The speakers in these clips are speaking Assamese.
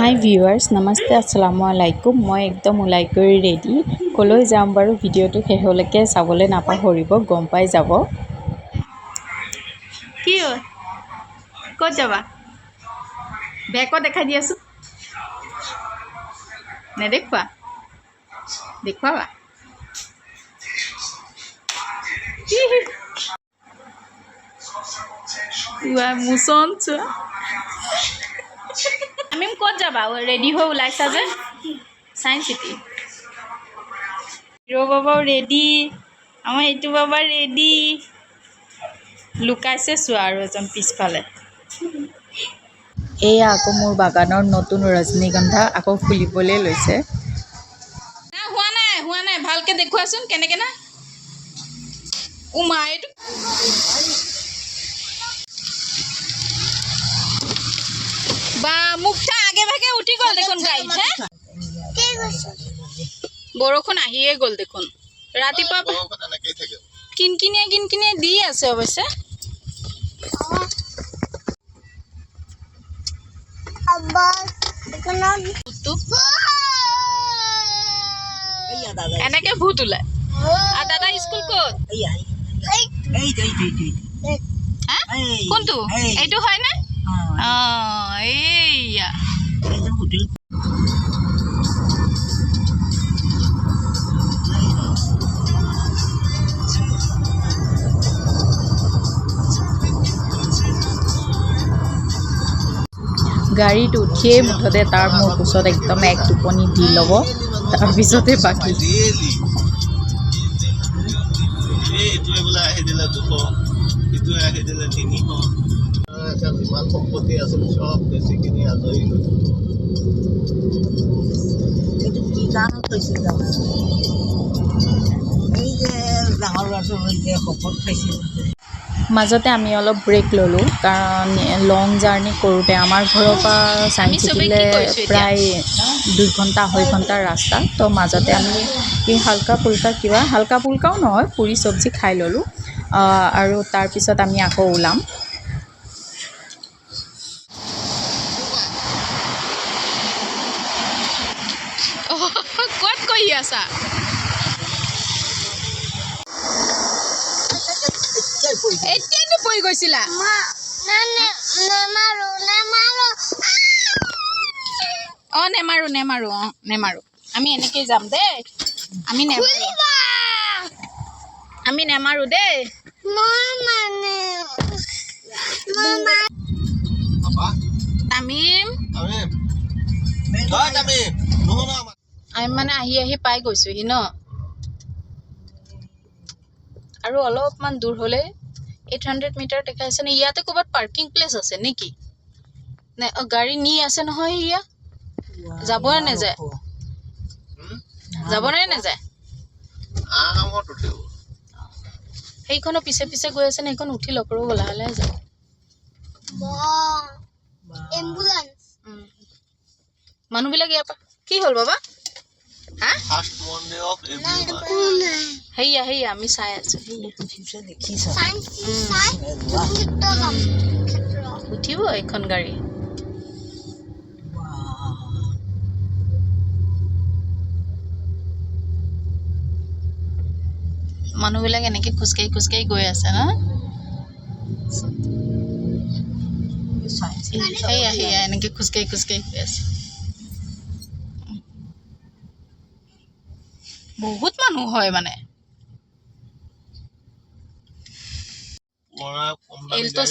হাই ভিউৱাৰ্ছ নমস্তে আসসালামু আলাইকুম মই একদম ওলাই কৰি ৰেডি কলৈ যাম বাৰু ভিডিঅ'টো শেষলৈকে চাবলৈ নাপাহৰিব গম পাই যাব কি ক'ত যাবা বেকত দেখাই দিয়াছো নেদেখুৱা দেখুৱাবা মুচন চোৱা আমি ক'ত যাবা ৰেডি হৈ ওলাইছা যে সায়েন্স চিটি হিৰো বাবাও ৰেডি আমাৰ এইটো বাবা ৰেডি লুকাইছে চোৱা আৰু এজন পিছফালে এয়া আকৌ মোৰ বাগানৰ নতুন ৰজনীগন্ধা আকৌ ফুলিবলৈ লৈছে না হোৱা নাই ভালকে দেখুৱাচোন কেনেকে না মা এইটো বা মুখটা আগে ভাগে উঠি গ'ল দেখোন গাড়ীত হে বৰষুণ আহিয়ে গ'ল দেখোন ৰাতিপুৱা কিনকিনিয়ে দি আছে অৱশ্যে এনেকে ভূত ওলাই আৰু দাদা স্কুল ক'ত কোনটো এইটো হয় নে এইয়া গাড়ীত উঠিয়ে মুঠতে তাৰ মোৰ কোচত একদম এক টোপনি দি ল'ব তাৰপিছতে বাকী সম্পত্তি আছিল সব বেছিখিনি আজৰি এইটো কি গানত হৈছিল এই যে ডাঙৰ ল'ৰা ছোৱালী যে শপত খাইছিল মাজতে আমি অলপ ব্ৰেক ল'লোঁ কাৰণ লং জাৰ্ণি কৰোঁতে আমাৰ ঘৰৰ পৰা সায়েন্স চিটিলৈ প্ৰায় 2 ঘণ্টা 2.5 ঘণ্টাৰ ৰাস্তা তো মাজতে আমি হালকা ফুলকাও নহয় পুৰি চব্জি খাই ল'লোঁ আৰু তাৰপিছত আমি আকৌ ওলাম ক'ত কৰি আছা এতিয়াতো পৰি গৈছিলা নেমাৰো আমি এনেকৈ যাম দেই আমি নেমাৰো দেই তামিম আমি মানে আহি পাই গৈছোহি ন আৰু অলপমান দূৰ হ'লে 800 মিটাৰ দেখাইছে নে ইয়াতে ক'ৰবাত পাৰ্কিং প্লেচ আছে নেকি নে গাড়ী নি আছে নহয় ইয়া যাবনে নাযায় সেইখনৰ পিছে পিছে গৈ আছে নে সেইখন উঠি লকৰো গলা হ'লে যায় মানুহবিলাক ইয়াৰ পৰা কি হ'ল বাবা হেয়া আমি চাই আছো উঠিব এইখন গাড়ী মানুহবিলাক এনেকে খোজকাঢ়ি গৈ আছে ন হেয়া এনেকে খোজকাঢ়ি গৈ আছে বহুত মানুহ হয় মানে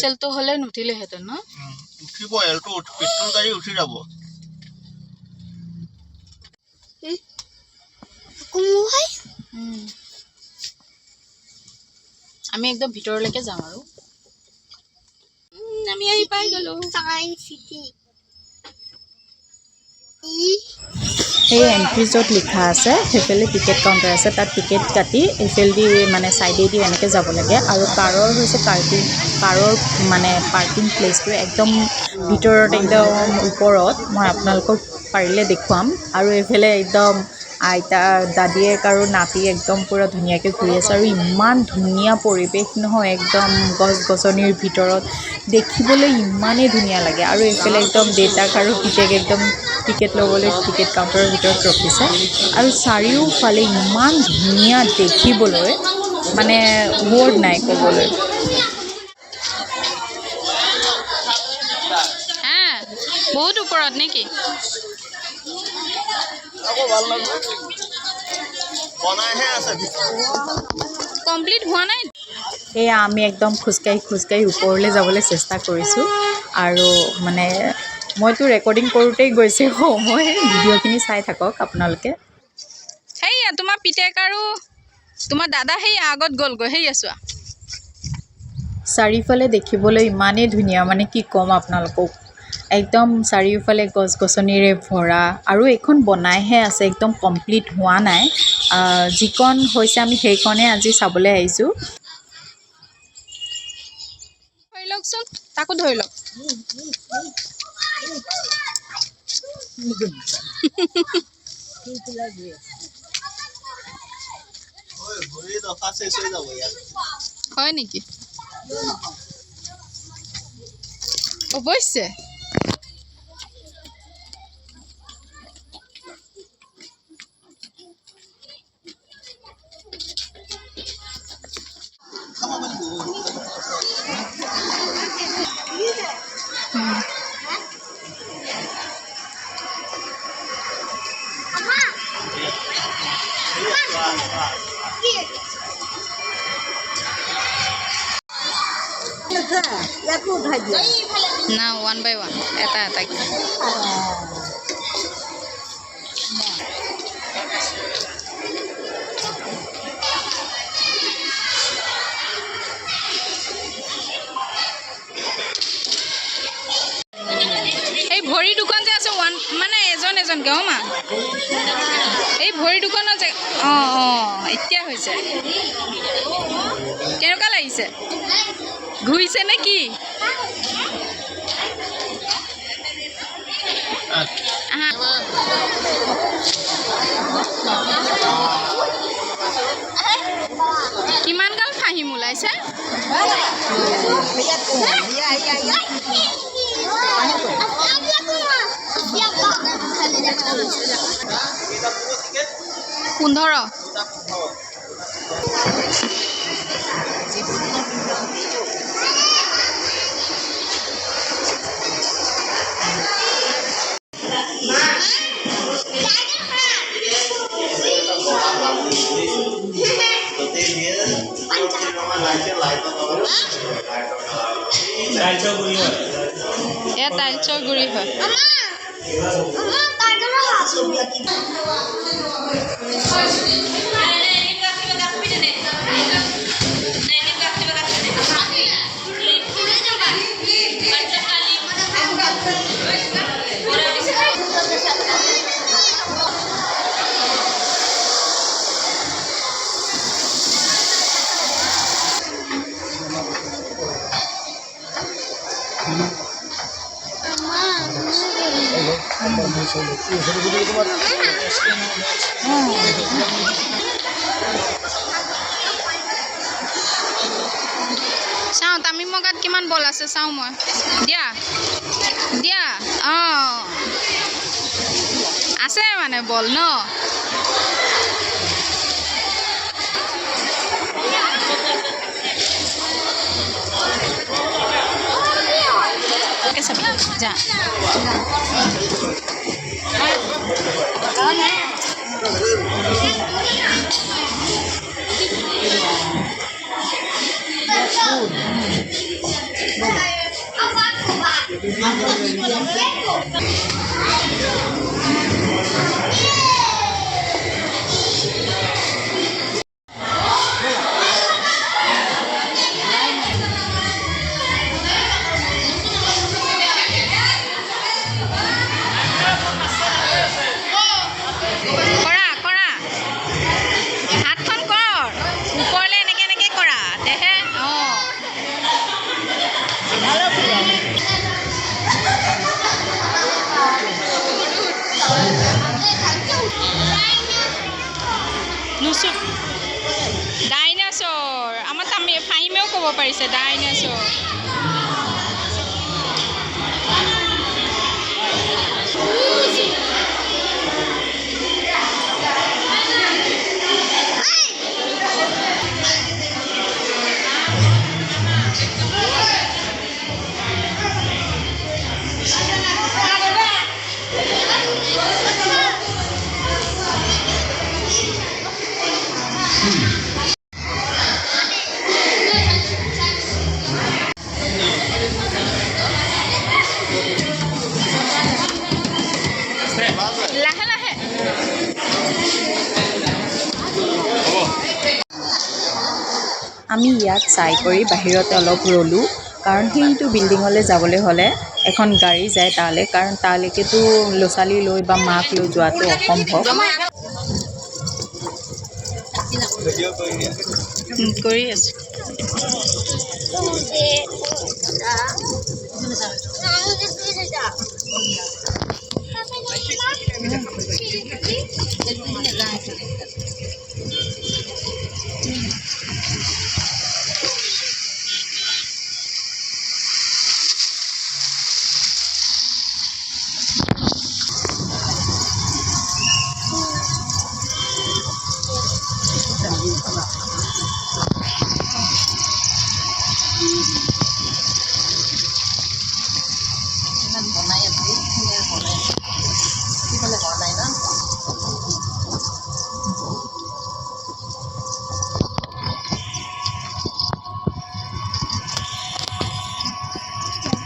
এলটো হলে নুঠিলেহেঁতেন ন উঠিব এলটো পেট্ৰল গাড়ী উঠি যাব আমি একদম ভিতৰলৈকে যাম আৰু আমি আহি পাই গলো সায়েন্স চিটি সেই এণ্ট্ৰি য'ত লিখা আছে সেইফালে টিকেট কাউণ্টাৰ আছে তাত টিকেট কাটি এইফালেদি মানে চাইডেদি এনেকৈ যাব লাগে আৰু কাৰৰ হৈছে কাৰৰ মানে পাৰ্কিং প্লেচটো একদম ভিতৰত একদম ওপৰত মই আপোনালোকক পাৰিলে দেখুৱাম আৰু এইফালে একদম আইতা দাদীয়েক আৰু নাতি একদম পূৰা ধুনীয়াকৈ ঘূৰি আছে আৰু ইমান ধুনীয়া পৰিৱেশ নহয় একদম গছ গছনিৰ ভিতৰত দেখিবলৈ ইমানেই ধুনীয়া লাগে আৰু এইফালে একদম দেউতাক আৰু পিতেক একদম টিকেট ল'বলৈ টিকেট কাউণ্টাৰৰ ভিতৰত ৰখিছে আৰু চাৰিওফালে ইমান ধুনীয়া দেখিবলৈ মানে ৱৰ্ড নাই ক'বলৈ। হা বহুত ওপৰত নেকি? বনাইহে আছে কমপ্লিট হোৱা নাই। এয়া আমি একদম খোজকাঢ়ি ওপৰলৈ যাবলৈ চেষ্টা কৰিছোঁ আৰু মানে মইতো ৰেকৰ্ডিং কৰোঁতেই গৈছে মই ভিডিঅ'খিনি চাই থাকক আপোনালোকে। সেইয়া তোমাৰ পিতেক আৰু তোমাৰ দাদা সেই আগত গ'লগৈ সেইয়া চোৱা। চাৰিওফালে দেখিবলৈ ইমানেই ধুনীয়া মানে কি ক'ম আপোনালোকক, একদম চাৰিওফালে গছ গছনিৰে ভৰা আৰু এইখন বনাইহে আছে, একদম কমপ্লিট হোৱা নাই। যিকণ হৈছে আমি সেইকণে আজি চাবলৈ আহিছোঁ। ধৰি লওকচোন, তাকো ধৰি লওক। ভৰি দফা চেচ হৈ যাব ইয়াত। হয় নেকি? অৱশ্যে না ওৱান বাই ওৱান এটা এটাকৈ। এই ভৰি দুখন যে আছে ওৱান মানে এজনকৈ অঁ মা এই ভৰি দুখনৰ যে অঁ এতিয়া হৈছে। কেনেকুৱা লাগিছে? ঘূৰিছে নে কি? কিমান গাল ফাহিম ওলাইছে? পোন্ধৰ। এয়া টাইলছৰ গুৰি হয়। চাওঁ তামিমৰ গাত কিমান বল আছে চাওঁ মই। দিয়া দিয়া অঁ আছে মানে বল ন। চাবি যা ডাইনাছৰ আমাৰ ফাহিমেও ক'ব পাৰিছে ডাইনাছৰ। লাহে লাহে আমি ইয়াত চাই কৰি বাহিৰতে অলপ ৰ'লোঁ কাৰণ সেইটো বিল্ডিঙলৈ যাবলৈ হ'লে এখন গাড়ী যায় তালৈ কাৰণ তালৈকেতো ল'ৰা ছোৱালী লৈ বা মাক লৈ যোৱাটো অসম্ভৱ ভিডিঅ' কৰি দিয়া কৰি আছোঁ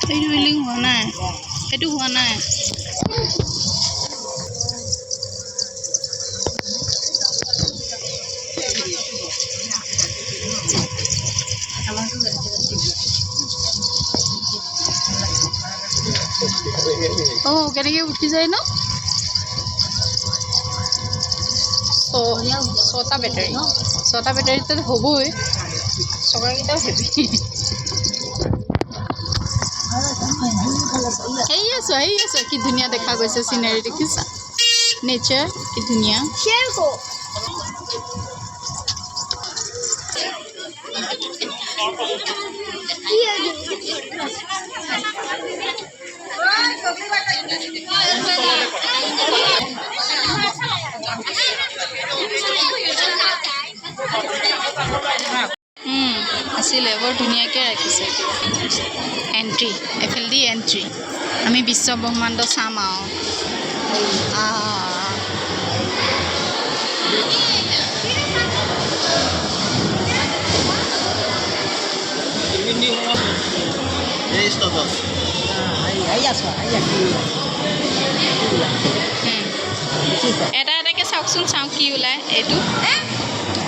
সেইটো বিল্ডিং হোৱা নাই সেইটো হোৱা নাই কেনেকৈ উঠি যায় ন ছটা বেটাৰীটো হ'বই চকাকেইটাও হেভি সেই আছো কি ধুনীয়া দেখা গৈছে চিনাৰী দেখিছা নেচাৰ কি ধুনীয়া আছিলে বৰ ধুনীয়াকৈ ৰাখিছে এণ্ট্ৰি এফালেদি এণ্ট্ৰি আমি বিশ্ব ব্ৰহ্মাণ্ড চাম এটা এটাকৈ চাওকচোন চাওঁ কি ওলায় এইটো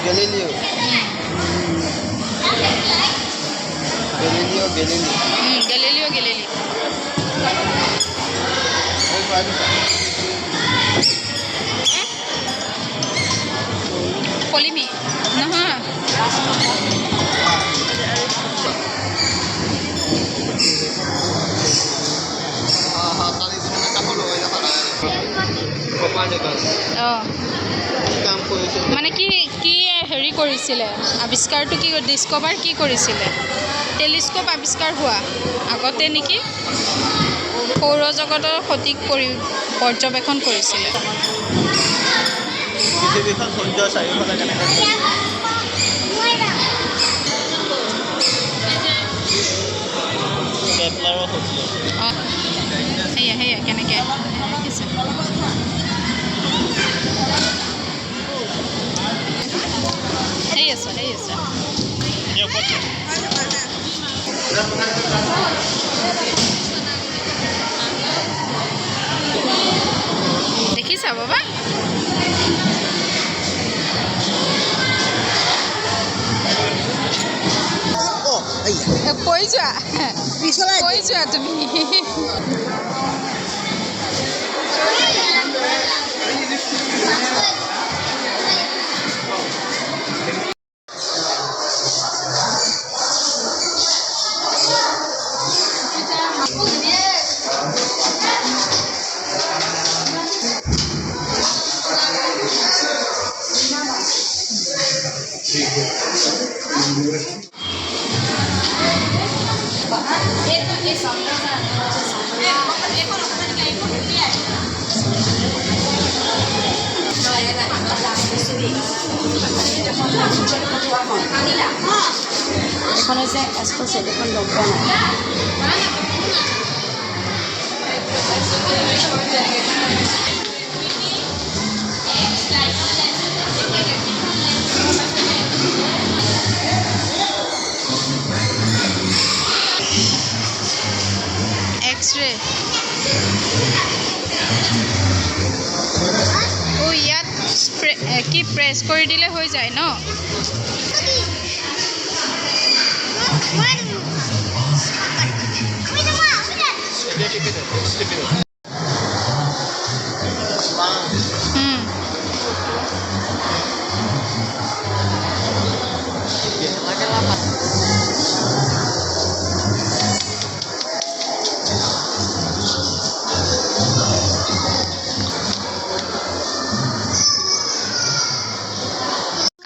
গেলিলিও পলিমি নহয় মানে কি কি হেৰি কৰিছিলে আৱিষ্কাৰটো কি ডিস্কভাৰ কি কৰিছিলে টেলিস্কোপ আৱিষ্কাৰ হোৱা আগতে নেকি সৌৰজগতৰ সঠিক পৰ্যবেক্ষণ কৰিছিলে পৃথিৱীখন সূৰ্য চাৰিওফালে কেনেকৈ কেপলাৰৰ সূৰ্য অঁ সেয়া কেনেকৈ সেই আছে দেখিছা বাবা কৈ যোৱা তুমি এখন হৈছে এক্সপ'ছেট এখন লগ পোৱা নাই হাতেৰে ইয়াত কি প্ৰেছ কৰি দিলে হৈ যায় ন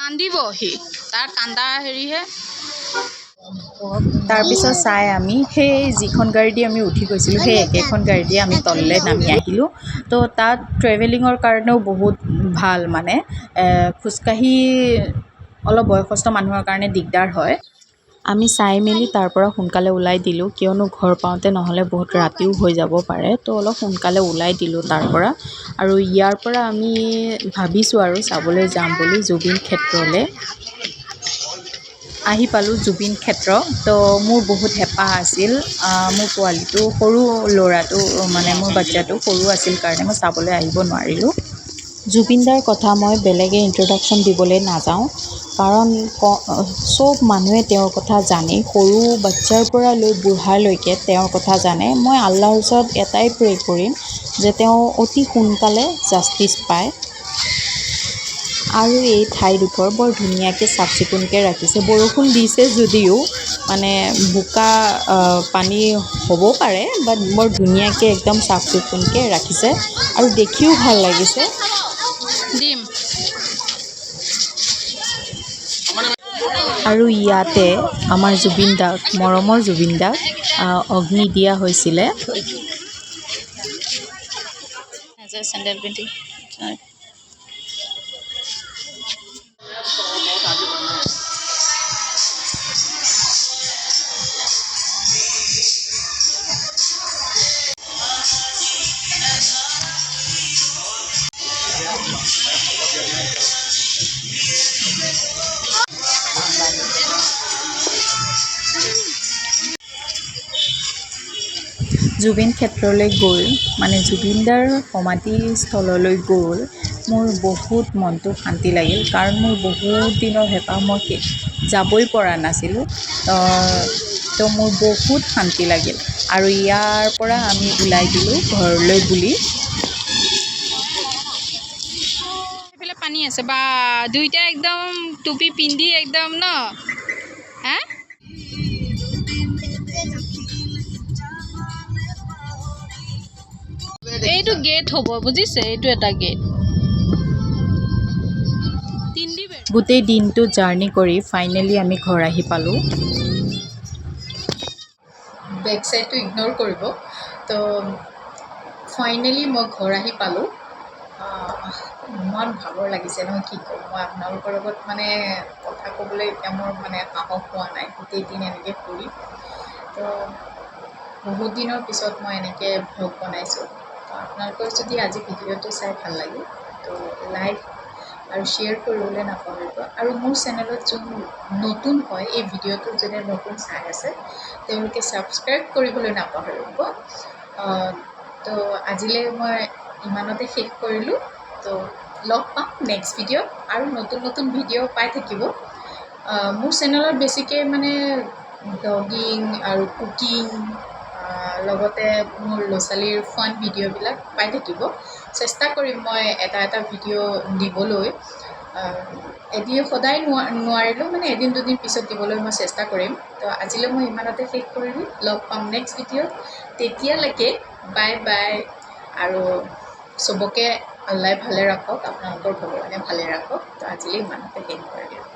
কান্দিব সি তাৰ কান্দা হেৰিহে তাৰপিছত চাই আমি সেই যিখন গাড়ী দি আমি উঠি গৈছিলোঁ সেই একেখন গাড়ী দি আমি তললৈ নামি আহিলোঁ তো তাত ট্ৰেভেলিঙৰ কাৰণেও বহুত ভাল মানে খোজকাঢ়ি অলপ বয়সস্থ মানুহৰ কাৰণে দিগদাৰ হয় আমি চাই মেলি তাৰ পৰা সোনকালে ওলাই দিলোঁ কিয়নো ঘৰ পাওঁতে নহ'লে বহুত ৰাতিও হৈ যাব পাৰে তো অলপ সোনকালে ওলাই দিলোঁ তাৰ পৰা আৰু ইয়াৰ পৰা আমি ভাবিছোঁ আৰু চাবলৈ যাম বুলি জুবিন ক্ষেত্ৰলৈ আহি পালোঁ জুবিন ক্ষেত্ৰ তো মোৰ বহুত হেঁপাহ আছিল মোৰ পোৱালিটো সৰু ল'ৰাটো মানে মোৰ বাচ্চাটো সৰু আছিল কাৰণে মই চাবলৈ আহিব নোৱাৰিলোঁ জুবিনদাৰ কথা মই বেলেগে ইন্ট্ৰডাকশ্যন দিবলৈ নাযাওঁ কাৰণ চব মানুহে তেওঁৰ কথা জানে সৰু বাচ্ছাৰ পৰা লৈ বুঢ়ালৈকে তেওঁৰ কথা জানে মই আল্লাহৰ ওচৰত এটাই প্ৰে কৰিম যে তেওঁ অতি সোনকালে জাষ্টিচ পায় আৰু এই ঠাইডোখৰ বৰ ধুনীয়াকৈ চাফ চিকুণকৈ ৰাখিছে বৰষুণ দিছে যদিও মানে বোকা পানী হ'ব পাৰে বাট বৰ ধুনীয়াকৈ একদম চাফ চিকুণকৈ ৰাখিছে আৰু দেখিও ভাল লাগিছে দিম আৰু ইয়াতে আমাৰ জুবিন দাক মৰমৰ জুবিন দাক অগ্নি দিয়া হৈছিলে চেণ্ডেল পিন্ধি জুবিন ক্ষেত্ৰলৈ গৈ মানে জুবিনদাৰ সমাধিস্থললৈ গৈ মোৰ বহুত মনটো শান্তি লাগিল কাৰণ মোৰ বহুত দিনৰ হেঁপাহ মই যাবই পৰা নাছিলোঁ তো মোৰ বহুত শান্তি লাগিল আৰু ইয়াৰ পৰা আমি ওলাই দিলোঁ ঘৰলৈ বুলি সেইফালে পানী আছে বা দুইটা একদম টুপি পিন্ধি একদম ন হা এইটো গেট হ'ব বুজিছে এইটো এটা গেট গোটেই দিনটো জাৰ্ণি কৰি ফাইনেলি আমি ঘৰ আহি পালোঁ বেক চাইডটো ইগন'ৰ কৰিব তো ফাইনেলি মই ঘৰ আহি পালোঁ ইমান ভাগৰ লাগিছে নহয় কি ক'ম মই আপোনালোকৰ লগত মানে কথা ক'বলৈ এতিয়া মোৰ মানে সাহস হোৱা নাই গোটেই দিন এনেকৈ ফুৰি তো বহুত দিনৰ পিছত মই এনেকৈ ভ্লগ বনাইছোঁ তো আপোনালোকৰ যদি আজি ভিডিঅ'টো চাই ভাল লাগে তো লাইক আৰু শ্বেয়াৰ কৰিবলৈ নাপাহৰিব আৰু মোৰ চেনেলত যোন নতুন হয় এই ভিডিঅ'টো যোনে নতুন চাই আছে তেওঁলোকে ছাবস্ক্ৰাইব কৰিবলৈ নাপাহৰিব তো আজিলৈ মই ইমানতে শেষ কৰিলোঁ তো লগ পাম নেক্সট ভিডিঅ'ত আৰু নতুন নতুন ভিডিঅ' পাই থাকিব মোৰ চেনেলত বেছিকৈ মানে ব্লগিং আৰু কুকিং লগতে মোৰ ল'ৰা ছোৱালীৰ ফান ভিডিঅ'বিলাক পাই থাকিব চেষ্টা কৰিম মই এটা ভিডিঅ' দিবলৈ এদিন সদায় নোৱাৰিলেও মানে এদিন দুদিন পিছত দিবলৈ মই চেষ্টা কৰিম তো আজিলৈ মই ইমানতে শেষ কৰিলোঁ লগ পাম নেক্সট ভিডিঅ'ত তেতিয়ালৈকে বাই বাই আৰু চবকে আল্লাই ভালে ৰাখক আপোনালোকৰ ভগৱানে ভালে ৰাখক তো আজিলৈ ইমানতে শেষ কৰি দিওঁ